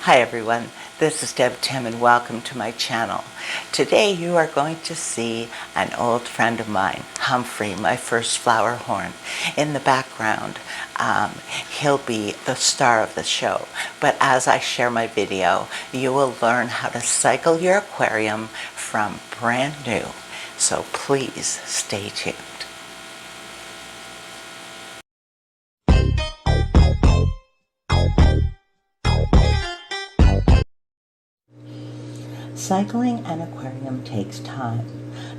Hi everyone, this is Deb Tim and welcome to my channel. Today you are going to see an old friend of mine, Humphry, my first flower horn. In the background, he'll be the star of the show. But as I share my video, you will learn how to cycle your aquarium from brand new. So please stay tuned. Cycling an aquarium takes time.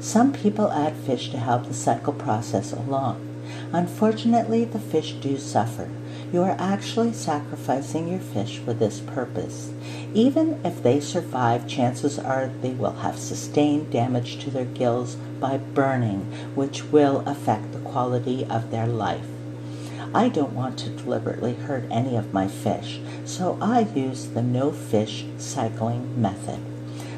Some people add fish to help the cycle process along. Unfortunately, the fish do suffer. You are actually sacrificing your fish for this purpose. Even if they survive, chances are they will have sustained damage to their gills by burning, which will affect the quality of their life. I don't want to deliberately hurt any of my fish, so I use the no-fish cycling method.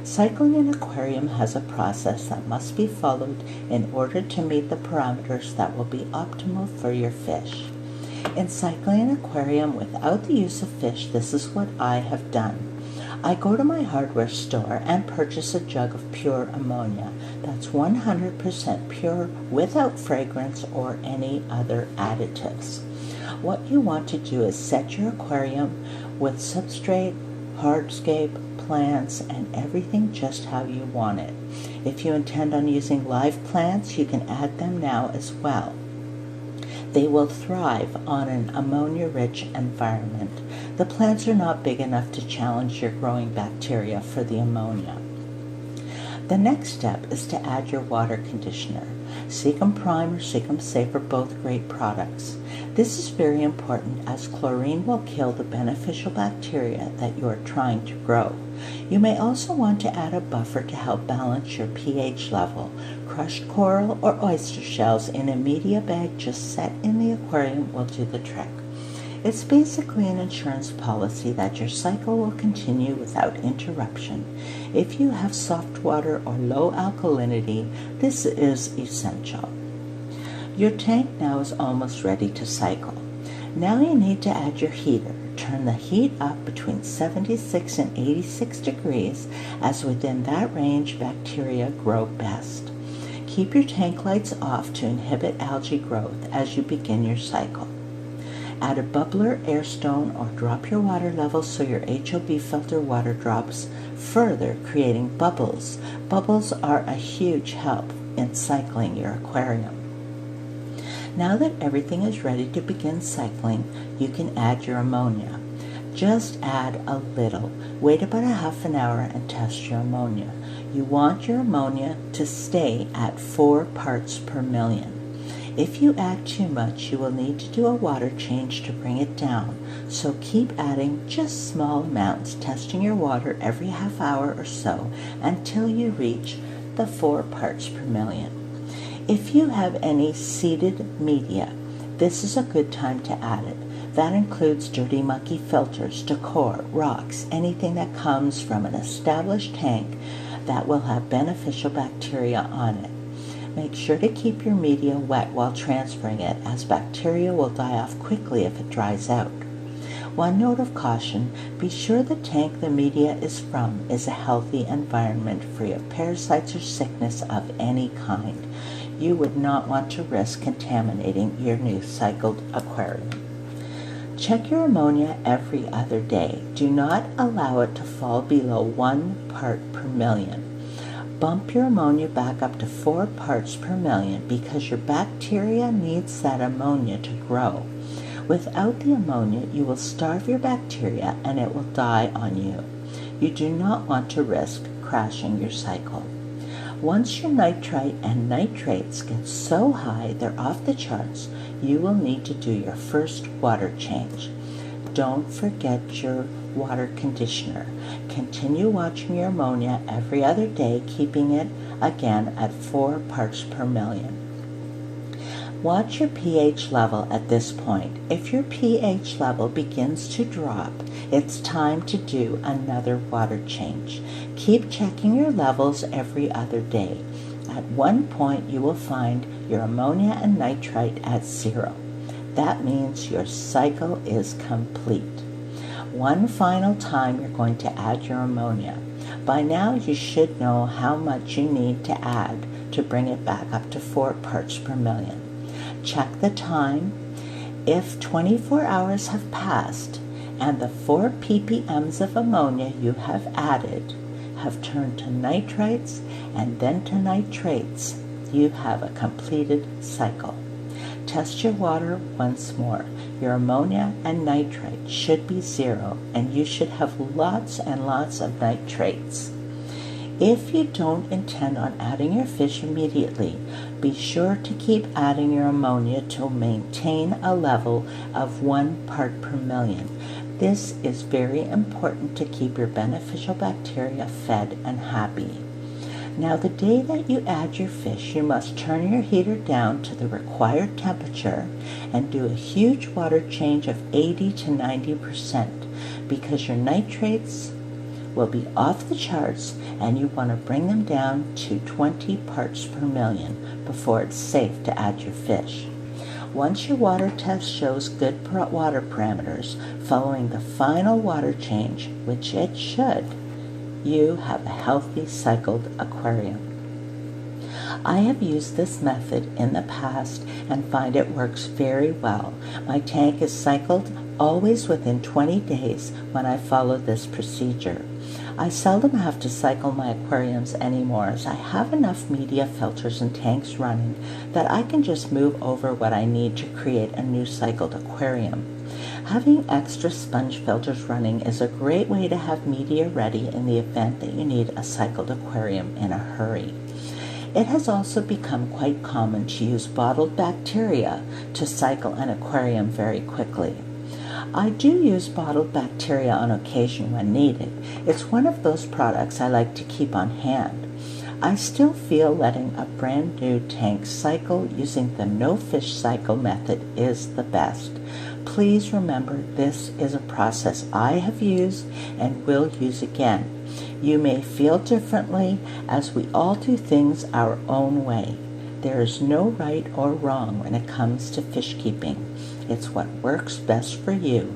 Cycling an aquarium has a process that must be followed in order to meet the parameters that will be optimal for your fish. In cycling an aquarium without the use of fish, this is what I have done. I go to my hardware store and purchase a jug of pure ammonia that's 100% pure without fragrance or any other additives. What you want to do is set your aquarium with substrate, hardscape, plants, and everything just how you want it. If you intend on using live plants, you can add them now as well. They will thrive on an ammonia-rich environment. The plants are not big enough to challenge your growing bacteria for the ammonia. The next step is to add your water conditioner. Secum Prime or Secum Safe are both great products. This is very important as chlorine will kill the beneficial bacteria that you are trying to grow. You may also want to add a buffer to help balance your pH level. Crushed coral or oyster shells in a media bag just set in the aquarium will do the trick. It's basically an insurance policy that your cycle will continue without interruption. If you have soft water or low alkalinity, this is essential. Your tank now is almost ready to cycle. Now you need to add your heater. Turn the heat up between 76 and 86 degrees, as within that range bacteria grow best. Keep your tank lights off to inhibit algae growth as you begin your cycle. Add a bubbler, air stone, or drop your water level so your HOB filter water drops further, creating bubbles. Bubbles are a huge help in cycling your aquarium. Now that everything is ready to begin cycling, you can add your ammonia. Just add a little. Wait about a half an hour and test your ammonia. You want your ammonia to stay at 4 parts per million. If you add too much, you will need to do a water change to bring it down. So keep adding just small amounts, testing your water every half hour or so until you reach the 4 parts per million. If you have any seeded media, this is a good time to add it. That includes dirty monkey filters, decor, rocks, anything that comes from an established tank that will have beneficial bacteria on it. Make sure to keep your media wet while transferring it, as bacteria will die off quickly if it dries out. One note of caution, be sure the tank the media is from is a healthy environment free of parasites or sickness of any kind. You would not want to risk contaminating your new cycled aquarium. Check your ammonia every other day. Do not allow it to fall below 1 part per million. Bump your ammonia back up to 4 parts per million because your bacteria needs that ammonia to grow. Without the ammonia, you will starve your bacteria and it will die on you. You do not want to risk crashing your cycle. Once your nitrite and nitrates get so high they're off the charts, you will need to do your first water change. Don't forget your water conditioner. Continue watching your ammonia every other day, keeping it again at 4 parts per million. Watch your pH level at this point. If your pH level begins to drop, it's time to do another water change. Keep checking your levels every other day. At one point, you will find your ammonia and nitrite at 0. That means your cycle is complete. one final time you're going to add your ammonia. By now you should know how much you need to add to bring it back up to 4 parts per million. Check the time. If 24 hours have passed and the 4 ppms of ammonia you have added have turned to nitrites and then to nitrates, you have a completed cycle. Test your water once more. Your ammonia and nitrite should be 0, and you should have lots and lots of nitrates. If you don't intend on adding your fish immediately, be sure to keep adding your ammonia to maintain a level of 1 part per million. This is very important to keep your beneficial bacteria fed and happy. Now, the day that you add your fish, you must turn your heater down to the required temperature and do a huge water change of 80 to 90% because your nitrates will be off the charts and you want to bring them down to 20 parts per million before it's safe to add your fish. Once your water test shows good water parameters following the final water change, which it should, you have a healthy cycled aquarium. I have used this method in the past and find it works very well. My tank is cycled always within 20 days when I follow this procedure. I seldom have to cycle my aquariums anymore as I have enough media filters and tanks running that I can just move over what I need to create a new cycled aquarium. Having extra sponge filters running is a great way to have media ready in the event that you need a cycled aquarium in a hurry. It has also become quite common to use bottled bacteria to cycle an aquarium very quickly. I do use bottled bacteria on occasion when needed. It's one of those products I like to keep on hand. I still feel letting a brand new tank cycle using the no fish cycle method is the best. Please remember, this is a process I have used and will use again. You may feel differently as we all do things our own way. There is no right or wrong when it comes to fish keeping. It's what works best for you.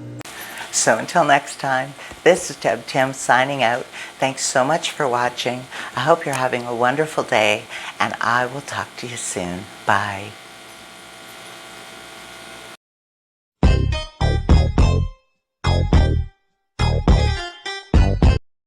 So until next time, this is Deb Tim signing out. Thanks so much for watching. I hope you're having a wonderful day, and I will talk to you soon. Bye.